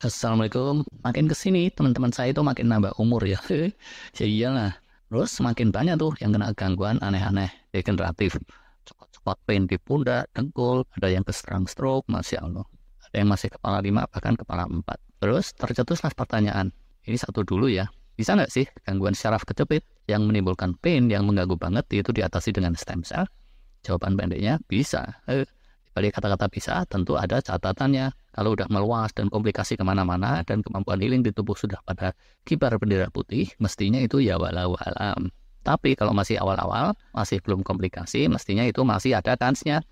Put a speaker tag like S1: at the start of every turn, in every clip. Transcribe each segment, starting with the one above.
S1: Assalamualaikum. Makin kesini teman-teman saya itu makin nambah umur ya. Ya iyalah. Terus makin banyak tuh yang kena gangguan aneh-aneh degeneratif. Cokot-cokot pain di pundak, dengkul, ada yang keserang stroke, Masya Allah. Ada yang masih kepala 5 bahkan kepala 4. Terus tercetuslah pertanyaan. Ini satu dulu ya. Bisa nggak sih gangguan syaraf kejepit yang menimbulkan pain yang mengganggu banget itu diatasi dengan stem cell? Jawaban pendeknya bisa. Di balik kata-kata bisa tentu ada catatannya. Kalau udah meluas dan komplikasi kemana-mana dan kemampuan healing di tubuh sudah pada kibar bendera putih, mestinya itu ya walau alam. Tapi kalau masih awal-awal, masih belum komplikasi, mestinya itu masih ada kansnya.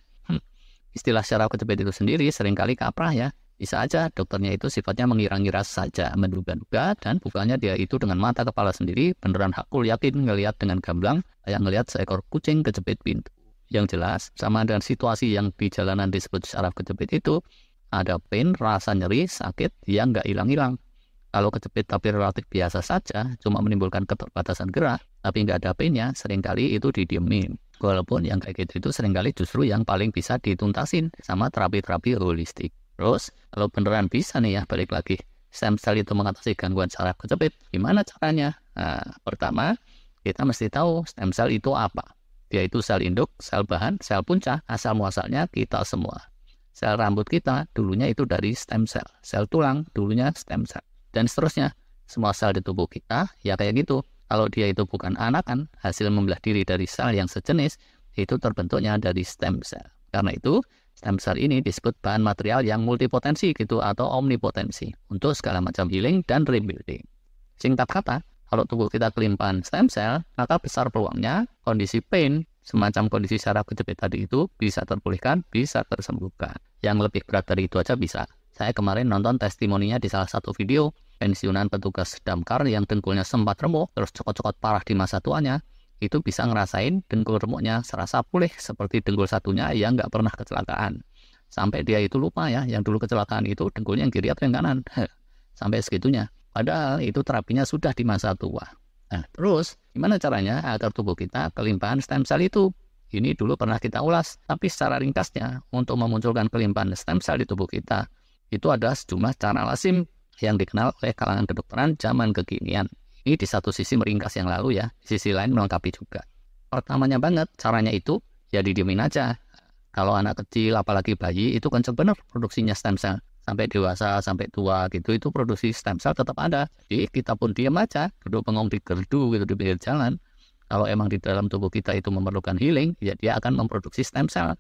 S1: Istilah syaraf kejepit itu sendiri seringkali kaprah ya. Bisa aja dokternya itu sifatnya mengira-ngira saja, menduga-duga, dan bukannya dia itu dengan mata kepala sendiri beneran hakul yakin ngelihat dengan gamblang kayak ngelihat seekor kucing kejepit pintu. Yang jelas, sama dengan situasi yang di jalanan disebut syaraf kejepit itu, ada pain, rasa nyeri, sakit yang nggak hilang-hilang. Kalau kejepit tapi relatif biasa saja, cuma menimbulkan keterbatasan gerak, tapi nggak ada painnya, seringkali itu didiemin. Walaupun yang kayak gitu itu seringkali justru yang paling bisa dituntasin sama terapi-terapi holistik. Terus, kalau beneran bisa nih ya, balik lagi, stem cell itu mengatasi gangguan syaraf kejepit, gimana caranya? Nah, pertama, kita mesti tahu stem cell itu apa. Dia itu sel induk, sel bahan, sel punca, asal muasalnya kita semua. Sel rambut kita dulunya itu dari stem cell. Sel tulang dulunya stem cell. Dan seterusnya. Semua sel di tubuh kita ya kayak gitu. Kalau dia itu bukan anakan, hasil membelah diri dari sel yang sejenis, itu terbentuknya dari stem cell. Karena itu, stem cell ini disebut bahan material yang multipotensi gitu atau omnipotensi untuk segala macam healing dan rebuilding. Singkat kata, kalau tubuh kita kelimpahan stem cell, maka besar peluangnya kondisi pain, semacam kondisi syaraf kejepit tadi itu bisa terpulihkan, bisa tersembuhkan. Yang lebih berat dari itu aja bisa. Saya kemarin nonton testimoninya di salah satu video, pensiunan petugas damkar yang dengkulnya sempat remuk, terus cokot-cokot parah di masa tuanya, itu bisa ngerasain dengkul remuknya serasa pulih seperti dengkul satunya yang nggak pernah kecelakaan. Sampai dia itu lupa ya, yang dulu kecelakaan itu dengkulnya yang kiri atau yang kanan. Sampai segitunya. Padahal itu terapinya sudah di masa tua. Nah, terus gimana caranya agar tubuh kita kelimpahan stem cell itu? Ini dulu pernah kita ulas, tapi secara ringkasnya, untuk memunculkan kelimpahan stem cell di tubuh kita, itu ada sejumlah cara lazim yang dikenal oleh kalangan kedokteran zaman kekinian. Ini di satu sisi meringkas yang lalu ya, di sisi lain melengkapi juga. Pertamanya banget, caranya itu, ya didiemin aja. Kalau anak kecil, apalagi bayi, itu kenceng bener produksinya stem cell. Sampai dewasa, sampai tua gitu, itu produksi stem cell tetap ada. Jadi kita pun diam aja, duduk bengong di gerdu gitu di pinggir jalan. Kalau emang di dalam tubuh kita itu memerlukan healing, ya dia akan memproduksi stem cell.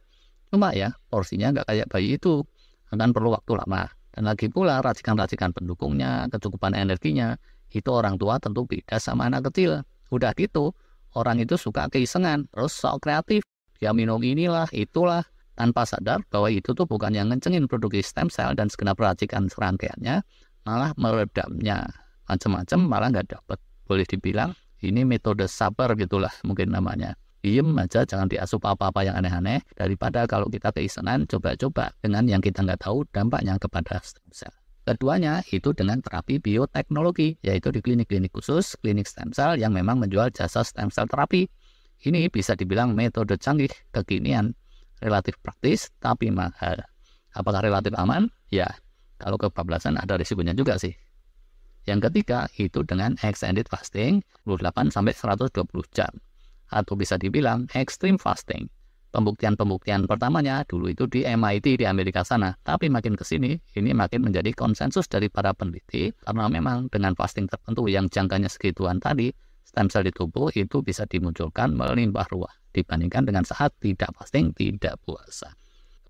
S1: Cuma ya, porsinya nggak kayak bayi itu, akan perlu waktu lama. Dan lagi pula racikan-racikan pendukungnya, kecukupan energinya, itu orang tua tentu beda sama anak kecil. Udah gitu, orang itu suka keisengan, terus sok kreatif. Dia minum inilah, itulah, tanpa sadar bahwa itu tuh bukan yang ngencengin produksi stem cell dan segenap racikan serangkaiannya, malah meredamnya. Macam-macam malah nggak dapet. Boleh dibilang, ini metode sabar gitulah mungkin namanya. Diem aja, jangan diasup apa-apa yang aneh-aneh, daripada kalau kita keisengan, coba-coba dengan yang kita nggak tahu dampaknya kepada stem cell. Keduanya itu dengan terapi bioteknologi, yaitu di klinik-klinik khusus, klinik stem cell yang memang menjual jasa stem cell terapi. Ini bisa dibilang metode canggih kekinian, relatif praktis tapi mahal. Apakah relatif aman? Ya, kalau kebablasan ada risikonya juga sih. Yang ketiga itu dengan extended fasting 28-120 jam. Atau bisa dibilang extreme fasting. Pembuktian-pembuktian pertamanya dulu itu di MIT di Amerika sana, tapi makin kesini ini makin menjadi konsensus dari para peneliti karena memang dengan fasting tertentu yang jangkanya segituan tadi, stem cell di tubuh itu bisa dimunculkan melimpah ruah dibandingkan dengan saat tidak fasting, tidak puasa.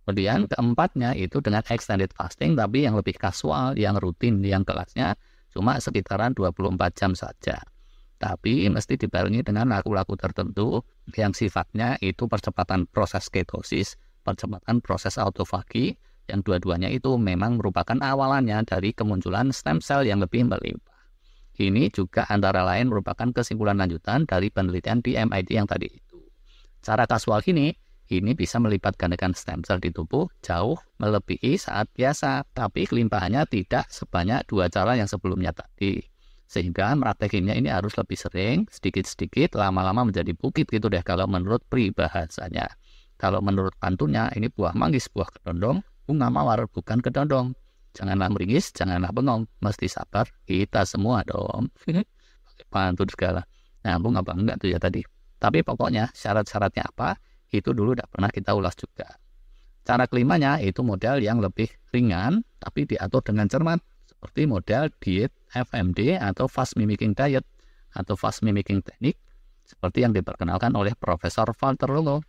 S1: Kemudian keempatnya itu dengan extended fasting tapi yang lebih kasual, yang rutin, yang kelasnya cuma sekitaran 24 jam saja. Tapi mesti dibarengi dengan laku-laku tertentu yang sifatnya itu percepatan proses ketosis, percepatan proses autofagi, yang dua-duanya itu memang merupakan awalannya dari kemunculan stem cell yang lebih melimpah. Ini juga antara lain merupakan kesimpulan lanjutan dari penelitian di MIT yang tadi itu. Cara kasual ini bisa melipat gandakan stem cell di tubuh jauh melebihi saat biasa, tapi kelimpahannya tidak sebanyak dua cara yang sebelumnya tadi. Sehingga meraktekinnya ini harus lebih sering, sedikit-sedikit, lama-lama menjadi bukit gitu deh kalau menurut peribahasanya. Kalau menurut pantunnya, ini buah manggis, buah kedondong, bunga mawar, bukan kedondong. Janganlah meringis, janganlah bengong, mesti sabar kita semua dong. Pakai pantun segala. Nyambung apa enggak tuh ya tadi. Tapi pokoknya syarat-syaratnya apa, itu dulu udah pernah kita ulas juga. Cara kelimanya itu model yang lebih ringan, tapi diatur dengan cermat. Seperti model diet FMD atau fast mimicking diet atau fast mimicking teknik, seperti yang diperkenalkan oleh Profesor Walter Longo.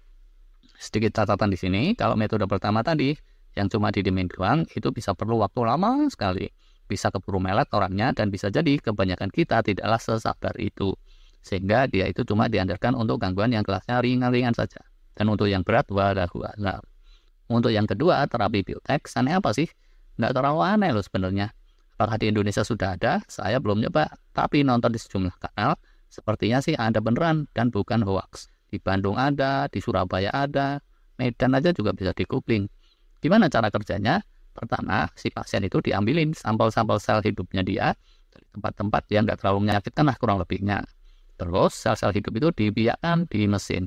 S1: Sedikit catatan di sini, kalau metode pertama tadi, yang cuma didiemin doang, itu bisa perlu waktu lama sekali. Bisa keburu melet orangnya, dan bisa jadi kebanyakan kita tidaklah sesabar itu. Sehingga dia itu cuma diandalkan untuk gangguan yang kelasnya ringan-ringan saja. Dan untuk yang berat, wallahu a'lam. Untuk yang kedua, terapi biotek, aneh apa sih? Nggak terlalu aneh loh sebenarnya. Apakah di Indonesia sudah ada? Saya belum nyoba, tapi nonton di sejumlah kanal, sepertinya sih ada beneran dan bukan hoax. Di Bandung ada, di Surabaya ada, Medan aja juga bisa di googling. Gimana cara kerjanya? Pertama, si pasien itu diambilin sampel-sampel sel hidupnya dia dari tempat-tempat yang nggak terlalu menyakitkan lah kurang lebihnya. Terus sel-sel hidup itu dibiarkan di mesin,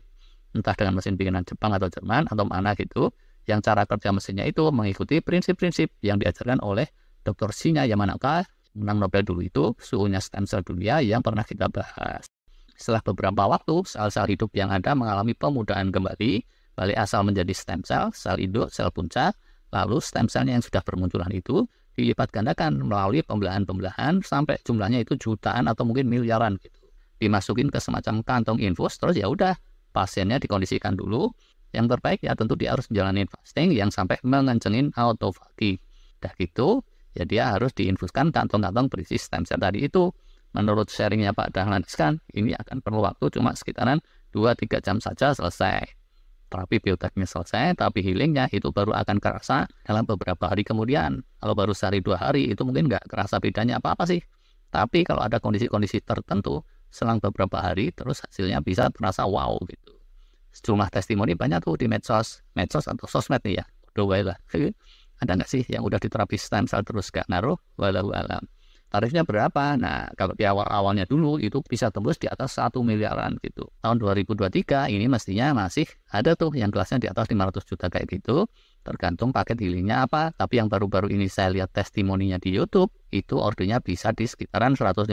S1: entah dengan mesin bikinan Jepang atau Jerman atau mana gitu, yang cara kerja mesinnya itu mengikuti prinsip-prinsip yang diajarkan oleh Dr. Shinya Yamanaka, menang Nobel dulu itu, suhunya stem cell dunia yang pernah kita bahas. Setelah beberapa waktu, sel-sel hidup yang ada mengalami pemudaan kembali, balik asal menjadi stem cell, sel induk, sel puncak, lalu stem cellnya yang sudah bermunculan itu dilipat gandakan melalui pembelahan-pembelahan sampai jumlahnya itu jutaan atau mungkin miliaran gitu. Dimasukin ke semacam kantong infus, terus ya udah pasiennya dikondisikan dulu. Yang terbaik ya tentu dia harus menjalani fasting yang sampai mengencengin autofagi. Dah gitu, ya dia harus diinfuskan kantong-kantong berisi stem cell tadi itu. Menurut sharingnya Pak Dahlan Iskan, ini akan perlu waktu cuma sekitaran 2-3 jam saja selesai. Terapi bioteknya selesai, tapi healingnya itu baru akan kerasa dalam beberapa hari kemudian. Kalau baru sehari 2 hari, itu mungkin nggak kerasa bedanya apa-apa sih. Tapi kalau ada kondisi-kondisi tertentu, selang beberapa hari, terus hasilnya bisa terasa wow gitu. Sejumlah testimoni banyak tuh di medsos atau sosmed nih ya. Udah lah. Ada nggak sih yang udah diterapi stem cell terus gak ngaruh? Walau alam. Tarifnya berapa? Nah, kalau di awal-awalnya dulu itu bisa tembus di atas 1 miliaran gitu. Tahun 2023 ini mestinya masih ada tuh yang kelasnya di atas 500 juta kayak gitu. Tergantung paket healingnya apa. Tapi yang baru-baru ini saya lihat testimoninya di YouTube, itu ordernya bisa di sekitaran 150-200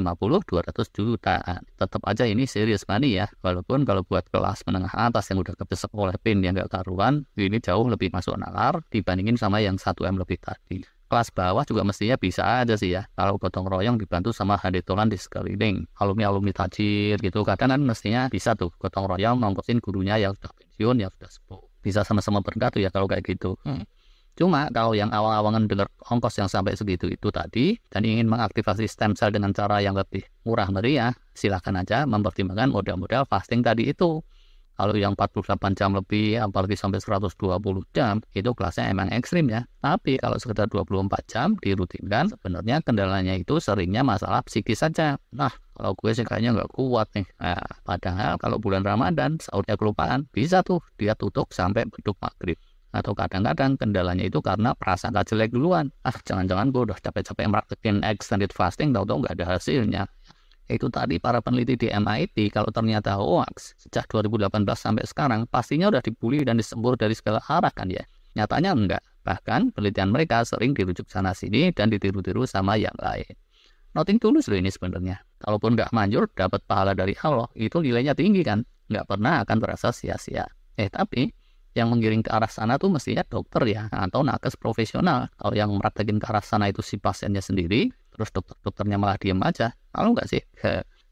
S1: jutaan. Tetap aja ini serius money ya. Walaupun kalau buat kelas menengah atas yang udah kebesek oleh pin yang gak karuan, ini jauh lebih masuk nalar dibandingin sama yang 1M lebih tadi. Kelas bawah juga mestinya bisa aja sih ya, kalau gotong royong dibantu sama handetolan di sekeliling. Alumni-alumni tajir gitu, kadang kan mestinya bisa tuh gotong royong ngongkosin gurunya yang sudah pensiun, yang sudah sepuh. Bisa sama-sama berkat tuh ya kalau kayak gitu. Cuma kalau yang awal-awal dengar ongkos yang sampai segitu itu tadi, dan ingin mengaktifasi stem cell dengan cara yang lebih murah meriah, silakan aja mempertimbangkan model-model fasting tadi itu. Kalau yang 48 jam lebih, apalagi sampai 120 jam, itu kelasnya emang ekstrim ya. Tapi kalau sekitar 24 jam dirutinkan, sebenarnya kendalanya itu seringnya masalah psikis saja. Nah, kalau gue sih kayaknya nggak kuat nih. Nah, padahal kalau bulan Ramadan, sahurnya kelupaan, bisa tuh dia tutup sampai beduk maghrib. Atau kadang-kadang kendalanya itu karena prasangka jelek duluan. Jangan-jangan gue udah capek-capek merasakan extended fasting, tahu-tahu nggak ada hasilnya. Itu tadi para peneliti di MIT, kalau ternyata hoax sejak 2018 sampai sekarang pastinya udah dibully dan disembur dari segala arah kan ya. Nyatanya enggak. Bahkan penelitian mereka sering dirujuk sana sini dan ditiru-tiru sama yang lain. Nothing tulus loh ini sebenarnya. Kalaupun nggak manjur dapat pahala dari Allah, itu nilainya tinggi kan. Nggak pernah akan terasa sia-sia. Tapi yang menggiring ke arah sana tuh mestinya dokter ya, atau nakes profesional. Kalau yang meratakin ke arah sana itu si pasiennya sendiri, terus dokter-dokternya malah diem aja. Kalau nggak sih,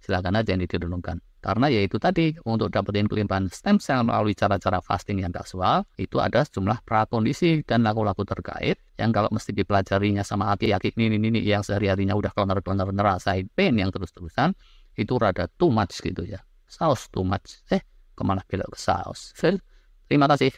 S1: silakan aja yang direnungkan. Karena ya itu tadi, untuk dapetin kelimpahan stem cell melalui cara-cara fasting yang kasual, itu ada sejumlah prakondisi dan laku-laku terkait, yang kalau mesti dipelajarinya sama aki-aki ini yang sehari-harinya udah keloner-keloner ngerasain pain yang terus-terusan, itu rada too much gitu ya. Saus too much. Kemana belok ke saus? Terima kasih.